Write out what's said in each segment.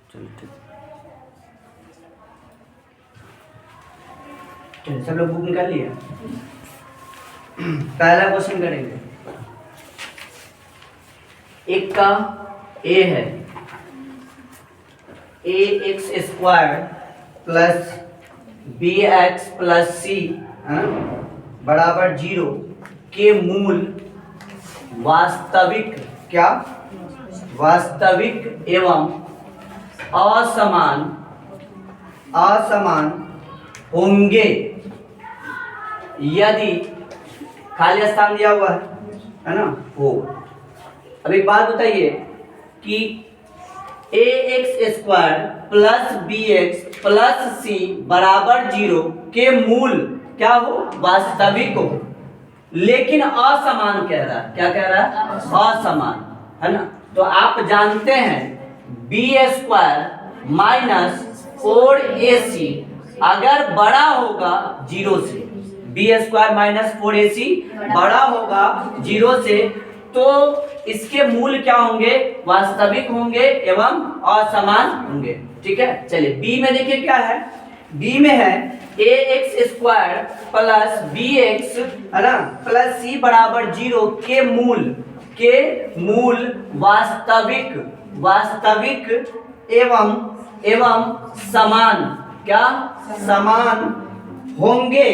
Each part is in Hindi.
चलो ठीक, चलिए सब लोग बुक निकाल लिए। पहला क्वेश्चन करेंगे, एक का ए है, A X square plus B X plus C बराबर 0 के मूल वास्तविक क्या, वास्तविक एवं असमान होंगे यदि, खाली स्थान दिया हुआ है ना, हो। अब एक बात बताइए कि A X square plus B X plus C बराबर 0 के मूल क्या हो, वास्तविक हो, लेकिन असमान कह रहा है। क्या कह रहा है? असमान, है ना। तो आप जानते हैं बी स्क्वायर माइनस 4ac अगर बड़ा होगा 0 से, बी स्क्वायर माइनस 4ac बड़ा होगा 0 से, तो इसके मूल क्या होंगे, वास्तविक होंगे एवं असमान होंगे। ठीक है, चलिए बी में देखिए क्या है, बी में है A X square plus B X, है ना, प्लस सी बराबर 0 के मूल वास्तविक एवं समान क्या, समान होंगे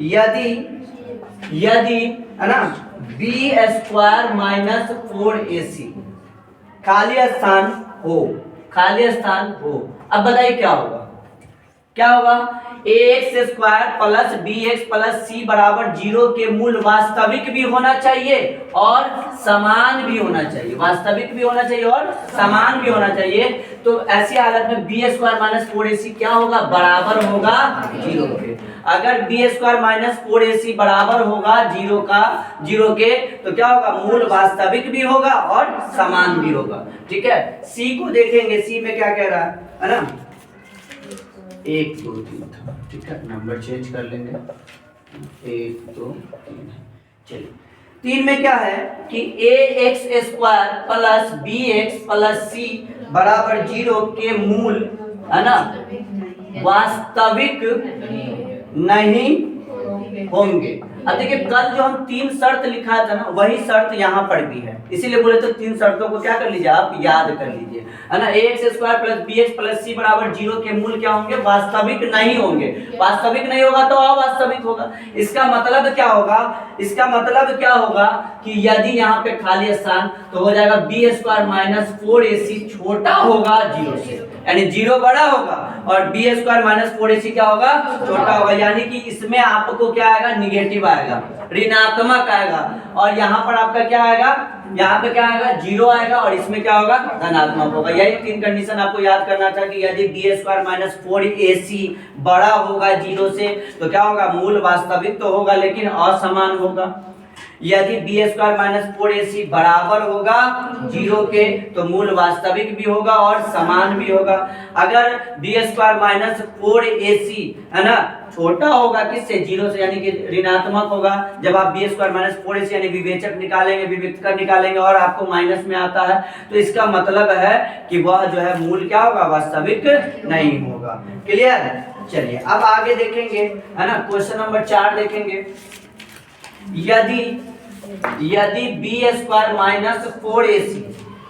यदि है ना बी स्क्वायर माइनस 4ac खाली स्थान हो। अब बताइए क्या होगा, A X square plus B X plus C बराबर 0 के मूल वास्तविक भी होना चाहिए और समान भी होना चाहिए, वास्तविक भी होना चाहिए और समान भी होना चाहिए। तो ऐसी हालत में बी स्क्वायर माइनस 4ac क्या होगा, बराबर होगा 0 के। अगर बी स्क्वायर माइनस 4ac बराबर होगा 0 के, तो क्या होगा, मूल वास्तविक भी होगा और समान भी होगा। ठीक है, सी को देखेंगे, सी में क्या कह रहा है ना, 1 2 3 था। ठीक है, नंबर चेंज कर लेंगे, 1 2 3। चलिए 3 में क्या है कि A X square plus B X plus C बराबर 0 के मूल, है ना, वास्तविक नहीं होंगे। अब देखिए कल जो हम 3 शर्त लिखा था ना, वही शर्त यहाँ पर भी है, इसीलिए बोले तो 3 शर्तों को क्या कर लीजिए, आप याद कर लीजिए, है ना। A X square plus B X plus C बराबर 0 के मूल क्या होंगे, वास्तविक नहीं होंगे। वास्तविक नहीं होगा तो अवास्तविक होगा। इसका मतलब क्या होगा कि यदि यहाँ पे खाली स्थान, तो हो जाएगा बी स्क्वायर माइनस 4ac छोटा होगा 0 से, यानी 0 बड़ा होगा और बी स्क्वायर माइनस 4ac क्या होगा, छोटा होगा। यानी कि इसमें आपको क्या आएगा, निगेटिव आएगा, ऋणात्मक आएगा, और यहाँ पर आपका क्या आएगा, यहाँ पे क्या आएगा, 0 आएगा, और इसमें क्या होगा, धनात्मक होगा। यही 3 कंडीशन आपको याद करना था कि यदि बी स्क्वायर माइनस 4ac बड़ा होगा 0 से, तो क्या होगा, मूल वास्तविक तो होगा लेकिन असमान होगा। यदि बी स्क्वायर माइनस 4ac बराबर होगा 0 के, तो मूल वास्तविक भी होगा और समान भी होगा। अगर बी स्क्वायर माइनस 4ac, है ना, छोटा होगा किससे, 0 से, यानी कि ऋणात्मक होगा। जब आप बी स्क्वायर माइनस 4ac यानी विवेचक निकालेंगे, विविक्तकर निकालेंगे और आपको माइनस में आता है, तो इसका मतलब है कि वह जो है मूल क्या होगा, वास्तविक नहीं होगा। क्लियर है। चलिए अब आगे देखेंगे, है ना, क्वेश्चन नंबर 4 देखेंगे। यदि बी स्क्वायर माइनस 4ac,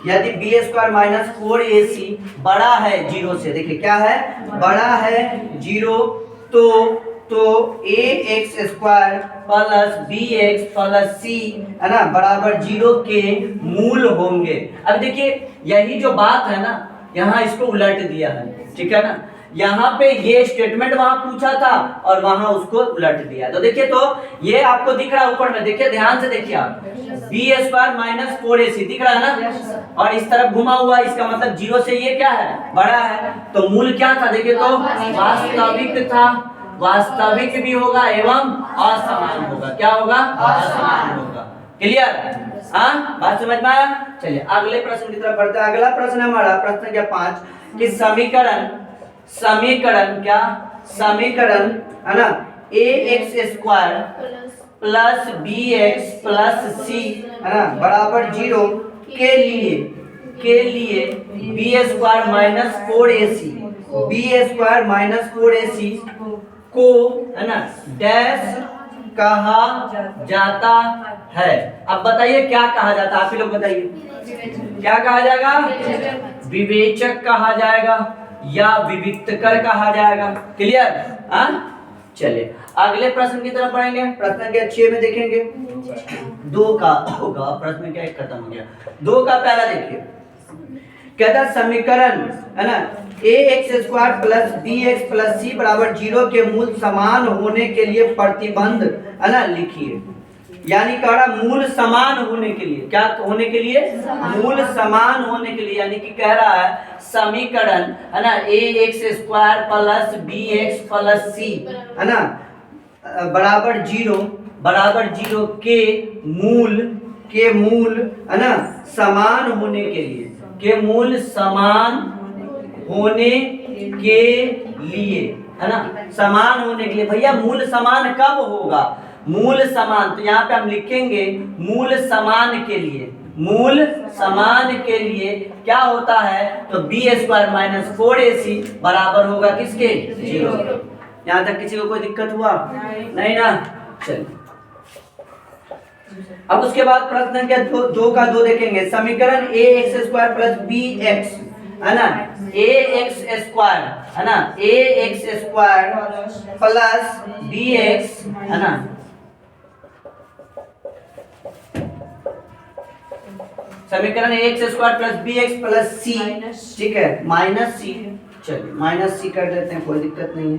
यदि बी स्क्वायर माइनस 4ac बड़ा है 0 से, देखिए क्या है, बड़ा है 0, तो A X square plus B X plus C, है ना, बराबर 0 के मूल होंगे। अब देखिए यही जो बात है ना, यहाँ इसको उलट दिया है। ठीक है ना, यहाँ पे ये स्टेटमेंट वहां पूछा था और वहां उसको उलट दिया। तो देखिए, तो ये आपको दिख रहा है ऊपर में, देखिए ध्यान से देखिए आप, बी स्क्वायर माइनस 4ac दिख रहा है ना, और इस तरफ घुमा हुआ, इसका मतलब 0 से ये क्या है, बड़ा है। तो मूल क्या था, देखिए तो वास्तविक था, वास्तविक भी होगा एवं असमान होगा। क्या होगा, असमान होगा। क्लियर, हाँ, बात समझ में आया। चलिए अगले प्रश्न की तरफ बढ़ते हैं। अगला प्रश्न हमारा प्रश्न संख्या 5 कि समीकरण है ना, A X square plus B X plus C, है ना, बराबर 0 के लिए के लिए B square minus 4ac B square minus 4ac को है ना डैश कहा जाता है। अब बताइए क्या कहा जाता है, आप ही लोग बताइए क्या कहा जाएगा? विवेचक कहा जाएगा या विविक्तकर कहा जाएगा। क्लियर? हाँ, चलिए अगले प्रश्न की तरफ बढ़ेंगे। प्रश्न के 6 में देखेंगे 2 का होगा, प्रश्न क्या खत्म हो गया। 2 का पहला देखिए, कहता समीकरण है ना ax square plus bx plus c बराबर 0 के मूल समान होने के लिए प्रतिबंध है ना लिखिए। यानी कह रहा मूल समान होने के लिए, क्या होने के लिए? मूल समान होने के लिए, यानी कि कह रहा है समीकरण है ना ax square plus bx plus c है ना बराबर 0 के मूल है ना समान होने के लिए, के मूल समान होने के लिए है ना समान होने के लिए। भैया मूल समान कब होगा? मूल समान, तो यहाँ पे हम लिखेंगे मूल समान के लिए, मूल समान के लिए क्या होता है? तो बी स्क्वायर माइनस 4ac बराबर होगा किसके? 0। यहाँ तक किसी को कोई दिक्कत हुआ? नहीं ना। चलिए अब उसके बाद प्रश्न के 2 का 2 देखेंगे। समीकरण ax स्क्वायर प्लस bx है ना ax स्क्वायर है ना ax स्क्वायर प्लस bx है ना समीकरण ax square plus bx plus c, ठीक है माइनस c। चलिए माइनस c कर देते हैं, कोई दिक्कत नहीं है।